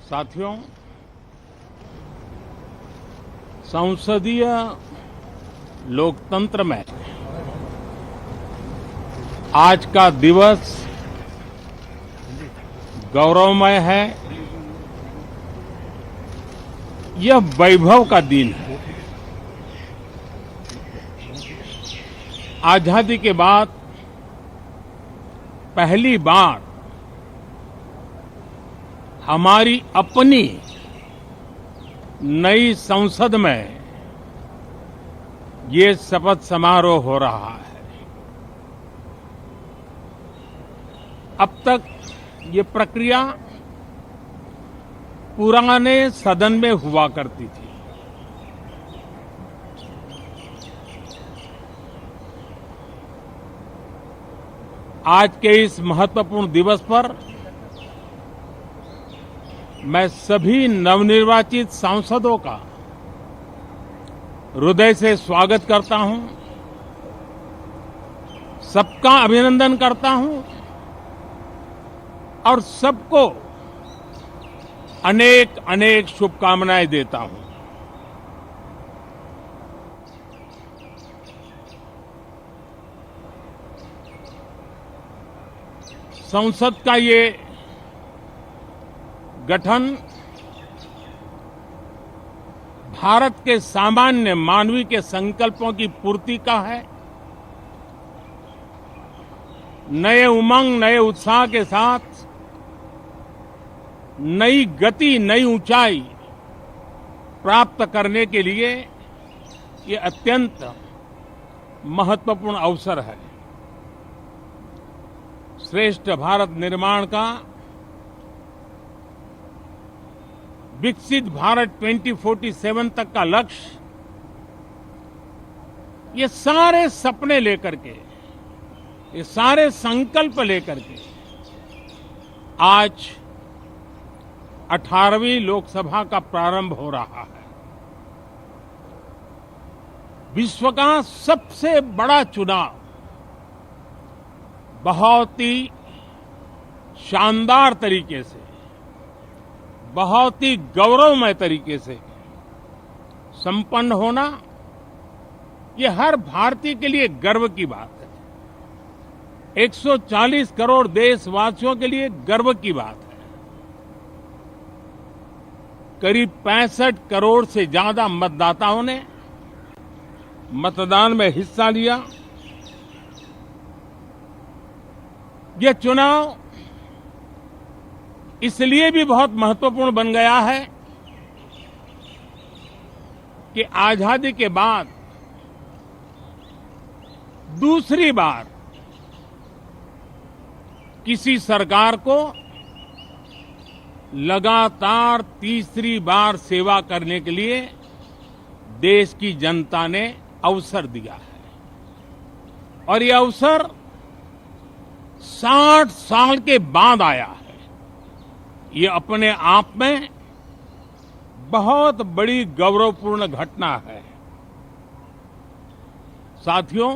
साथियों, संसदीय लोकतंत्र में आज का दिवस गौरवमय है। यह वैभव का दिन है। आजादी के बाद पहली बार हमारी अपनी नई संसद में ये शपथ समारोह हो रहा है। अब तक ये प्रक्रिया पुराने सदन में हुआ करती थी। आज के इस महत्वपूर्ण दिवस पर मैं सभी नवनिर्वाचित सांसदों का हृदय से स्वागत करता हूं, सबका अभिनंदन करता हूं और सबको अनेक अनेक शुभकामनाएं देता हूं। संसद का ये गठन भारत के सामान्य मानवीय के संकल्पों की पूर्ति का है। नए उमंग, नए उत्साह के साथ नई गति, नई ऊंचाई प्राप्त करने के लिए ये अत्यंत महत्वपूर्ण अवसर है। श्रेष्ठ भारत निर्माण का, विकसित भारत 2047 तक का लक्ष्य, ये सारे सपने लेकर के, ये सारे संकल्प लेकर के आज 18वीं लोकसभा का प्रारंभ हो रहा है। विश्व का सबसे बड़ा चुनाव बहुत ही शानदार तरीके से, बहुत ही गौरवमय तरीके से संपन्न होना, ये हर भारतीय के लिए गर्व की बात है। 140 करोड़ देशवासियों के लिए गर्व की बात है। करीब 65 करोड़ से ज्यादा मतदाताओं ने मतदान में हिस्सा लिया। यह चुनाव इसलिए भी बहुत महत्वपूर्ण बन गया है कि आजादी के बाद दूसरी बार किसी सरकार को लगातार तीसरी बार सेवा करने के लिए देश की जनता ने अवसर दिया है और यह अवसर 60 साल के बाद आया है। ये अपने आप में बहुत बड़ी गौरवपूर्ण घटना है। साथियों,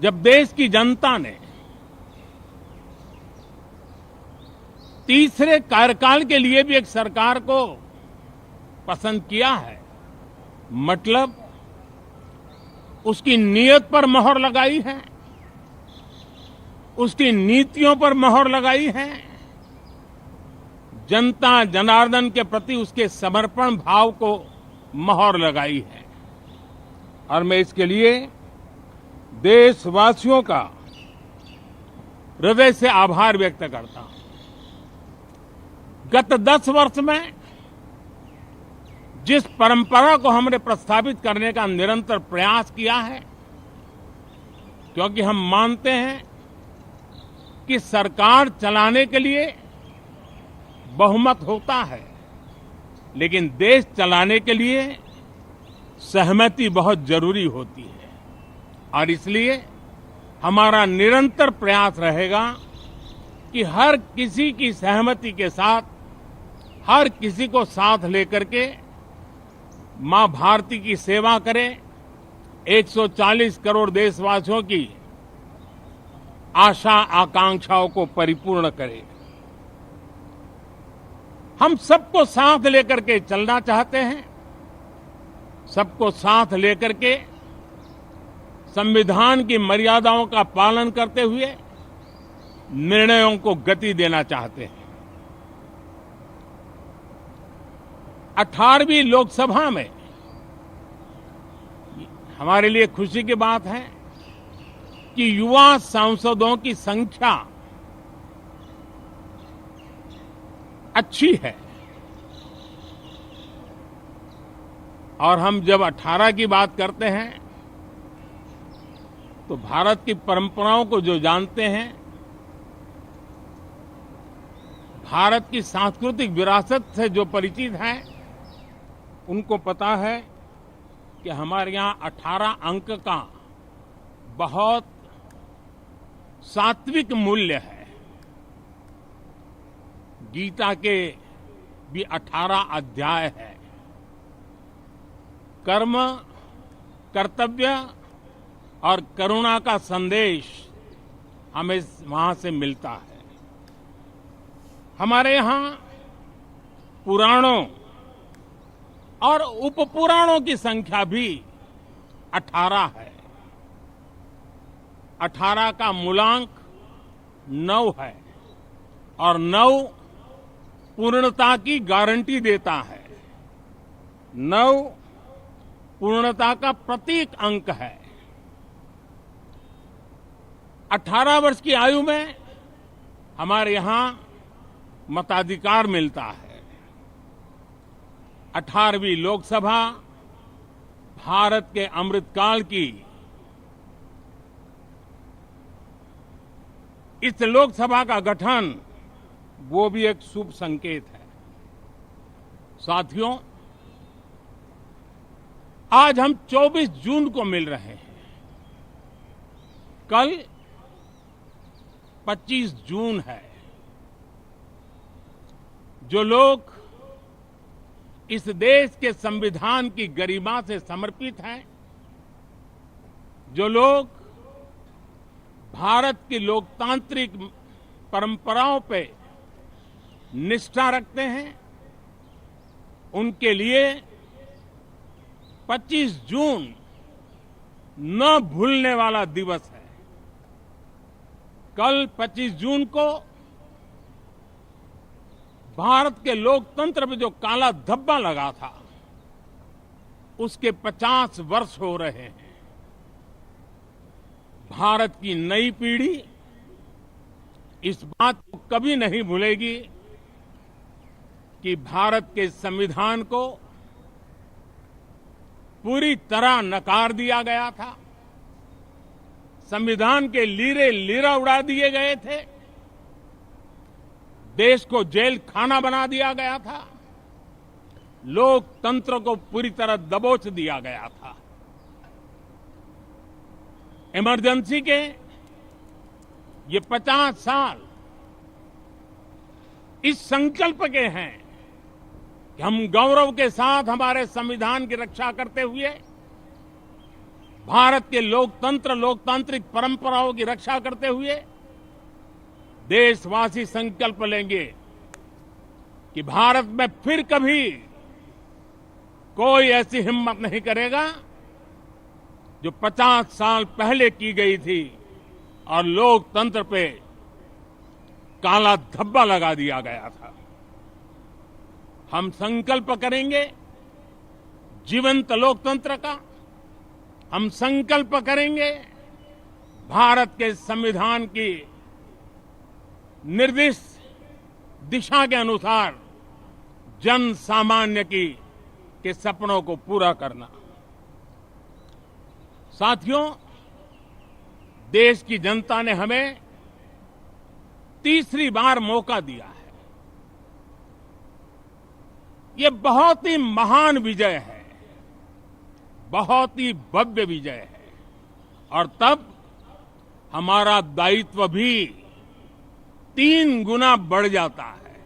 जब देश की जनता ने तीसरे कार्यकाल के लिए भी एक सरकार को पसंद किया है, मतलब उसकी नीयत पर मोहर लगाई है, उसकी नीतियों पर मोहर लगाई है, जनता जनार्दन के प्रति उसके समर्पण भाव को मोहर लगाई है। और मैं इसके लिए देशवासियों का हृदय से आभार व्यक्त करता हूं। गत 10 वर्ष में जिस परंपरा को हमने प्रस्थापित करने का निरंतर प्रयास किया है, क्योंकि हम मानते हैं कि सरकार चलाने के लिए बहुमत होता है, लेकिन देश चलाने के लिए सहमति बहुत जरूरी होती है। और इसलिए हमारा निरंतर प्रयास रहेगा कि हर किसी की सहमति के साथ, हर किसी को साथ लेकर के मां भारती की सेवा करें, 140 करोड़ देशवासियों की आशा आकांक्षाओं को परिपूर्ण करें। हम सबको साथ लेकर के चलना चाहते हैं, सबको साथ लेकर के संविधान की मर्यादाओं का पालन करते हुए निर्णयों को गति देना चाहते हैं। 18वीं लोकसभा में हमारे लिए खुशी की बात है कि युवा सांसदों की संख्या अच्छी है। और हम जब 18 की बात करते हैं तो भारत की परंपराओं को जो जानते हैं, भारत की सांस्कृतिक विरासत से जो परिचित हैं, उनको पता है कि हमारे यहां 18 अंक का बहुत सात्विक मूल्य है। गीता के भी 18 अध्याय है। कर्म, कर्तव्य और करुणा का संदेश हमें वहां से मिलता है। हमारे यहां पुराणों और उपपुराणों की संख्या भी 18 है। 18 का मूलांक 9 है और 9 पूर्णता की गारंटी देता है। 9 पूर्णता का प्रतीक अंक है। 18 वर्ष की आयु में हमारे यहां मताधिकार मिलता है। 18वीं लोकसभा भारत के अमृतकाल की इस लोकसभा का गठन वो भी एक शुभ संकेत है। साथियों, आज हम 24 जून को मिल रहे हैं। कल 25 जून है। जो लोग इस देश के संविधान की गरिमा से समर्पित हैं, जो लोग भारत की लोकतांत्रिक परंपराओं पे निष्ठा रखते हैं, उनके लिए 25 जून न भूलने वाला दिवस है। कल 25 जून को भारत के लोकतंत्र में जो काला धब्बा लगा था, उसके 50 वर्ष हो रहे हैं। भारत की नई पीढ़ी इस बात को कभी नहीं भूलेगी कि भारत के संविधान को पूरी तरह नकार दिया गया था। संविधान के लीरे लीरा उड़ा दिए गए थे। देश को जेल खाना बना दिया गया था। लोकतंत्र को पूरी तरह दबोच दिया गया था। इमरजेंसी के ये 50 साल इस संकल्प के हैं कि हम गौरव के साथ हमारे संविधान की रक्षा करते हुए भारत के लोकतंत्र, लोकतांत्रिक परंपराओं की रक्षा करते हुए देशवासी संकल्प लेंगे कि भारत में फिर कभी कोई ऐसी हिम्मत नहीं करेगा जो 50 साल पहले की गई थी और लोकतंत्र पे काला धब्बा लगा दिया गया था। हम संकल्प करेंगे जीवंत लोकतंत्र का। हम संकल्प करेंगे भारत के संविधान की निर्दिष्ट दिशा के अनुसार जन सामान्य के सपनों को पूरा करना। साथियों, देश की जनता ने हमें तीसरी बार मौका दिया है। ये बहुत ही महान विजय है, बहुत ही भव्य विजय है और तब हमारा दायित्व भी 3 गुना बढ़ जाता है।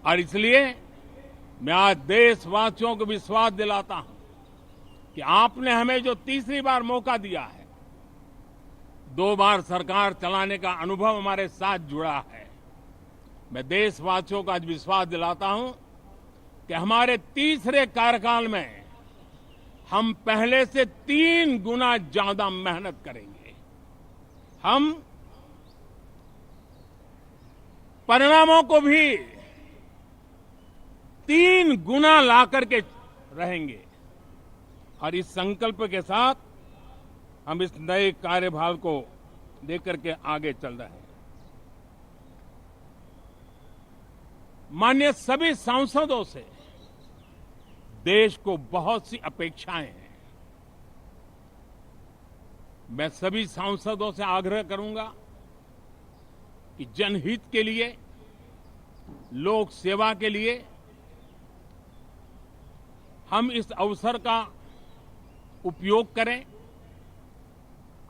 और इसलिए मैं आज देशवासियों को विश्वास दिलाता हूं कि आपने हमें जो तीसरी बार मौका दिया है, 2 बार सरकार चलाने का अनुभव हमारे साथ जुड़ा है, मैं देशवासियों को आज विश्वास दिलाता हूं कि हमारे तीसरे कार्यकाल में हम पहले से 3 गुना ज्यादा मेहनत करेंगे। हम परिणामों को भी 3 गुना ला करके रहेंगे और इस संकल्प के साथ हम इस नए कार्यभार को लेकर के आगे चल रहे हैं। माननीय सभी सांसदों से देश को बहुत सी अपेक्षाएं हैं। मैं सभी सांसदों से आग्रह करूंगा कि जनहित के लिए, लोक सेवा के लिए हम इस अवसर का उपयोग करें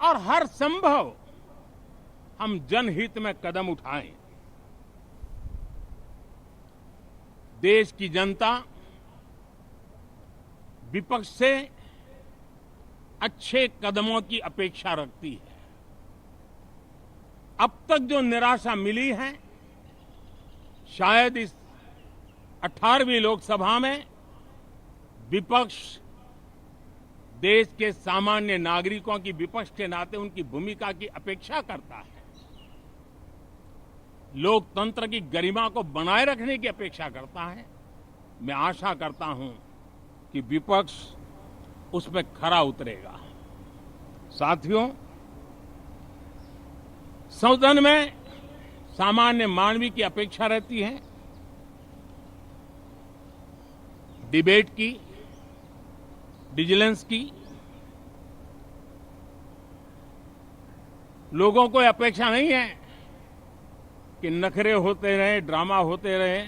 और हर संभव हम जनहित में कदम उठाएं। देश की जनता विपक्ष से अच्छे कदमों की अपेक्षा रखती है। अब तक जो निराशा मिली है, शायद इस 18वीं लोकसभा में विपक्ष देश के सामान्य नागरिकों की विपक्ष के नाते उनकी भूमिका की अपेक्षा करता है, लोकतंत्र की गरिमा को बनाए रखने की अपेक्षा करता है। मैं आशा करता हूं कि विपक्ष उसमें खरा उतरेगा। साथियों, सदन में सामान्य मानवीय की अपेक्षा रहती है डिबेट की, विजिलेंस की। लोगों को अपेक्षा नहीं है कि नखरे होते रहे, ड्रामा होते रहे,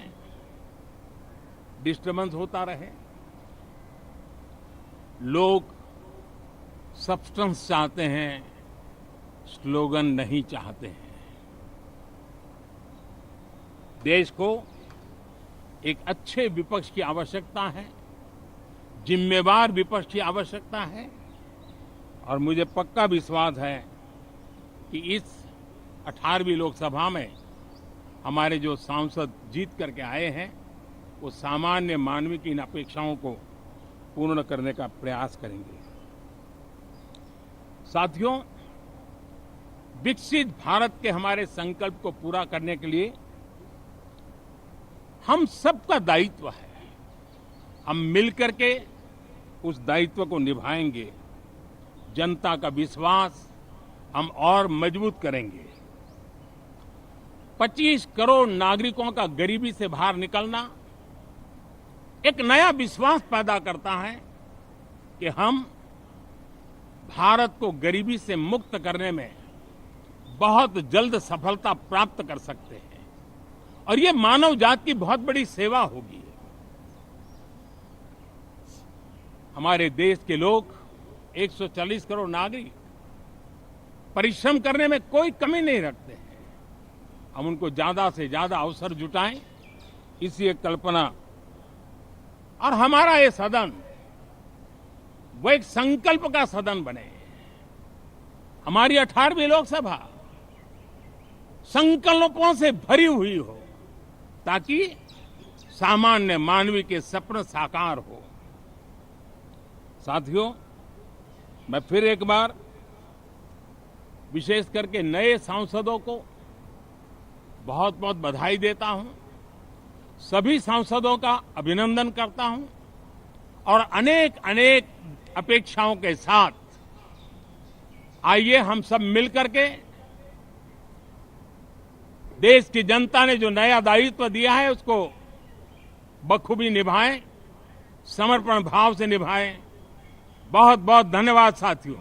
डिस्टर्बेंस होता रहे। लोग सब्सटेंस चाहते हैं, स्लोगन नहीं चाहते हैं। देश को एक अच्छे विपक्ष की आवश्यकता है, जिम्मेवार विपक्ष की आवश्यकता है और मुझे पक्का विश्वास है कि इस 18वीं लोकसभा में हमारे जो सांसद जीत करके आए हैं वो सामान्य मानवीय की इन अपेक्षाओं को पूर्ण करने का प्रयास करेंगे। साथियों, विकसित भारत के हमारे संकल्प को पूरा करने के लिए हम सबका दायित्व है। हम मिलकर के उस दायित्व को निभाएंगे। जनता का विश्वास हम और मजबूत करेंगे। 25 करोड़ नागरिकों का गरीबी से बाहर निकलना एक नया विश्वास पैदा करता है कि हम भारत को गरीबी से मुक्त करने में बहुत जल्द सफलता प्राप्त कर सकते हैं और ये मानव जाति की बहुत बड़ी सेवा होगी। हमारे देश के लोग 140 करोड़ नागरिक परिश्रम करने में कोई कमी नहीं रखते हैं। हम उनको ज्यादा से ज्यादा अवसर जुटाएं, इसी एक कल्पना। और हमारा ये सदन वो एक संकल्प का सदन बने। हमारी 18वीं लोकसभा संकल्पों से भरी हुई हो ताकि सामान्य मानवीय के सपने साकार हो। साथियों, मैं फिर एक बार विशेष करके नए सांसदों को बहुत बहुत बधाई देता हूं। सभी सांसदों का अभिनंदन करता हूं और अनेक अनेक अपेक्षाओं के साथ आइए हम सब मिलकर के देश की जनता ने जो नया दायित्व दिया है उसको बखूबी निभाएं, समर्पण भाव से निभाएं। बहुत बहुत धन्यवाद साथियों।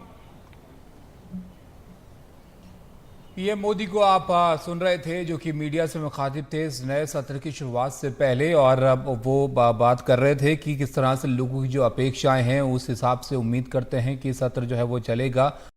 पीएम मोदी को आप सुन रहे थे, जो कि मीडिया से मुखातिब थे इस नए सत्र की शुरुआत से पहले, और वो बात कर रहे थे कि किस तरह से लोगों की जो अपेक्षाएं हैं उस हिसाब से उम्मीद करते हैं कि सत्र जो है वो चलेगा।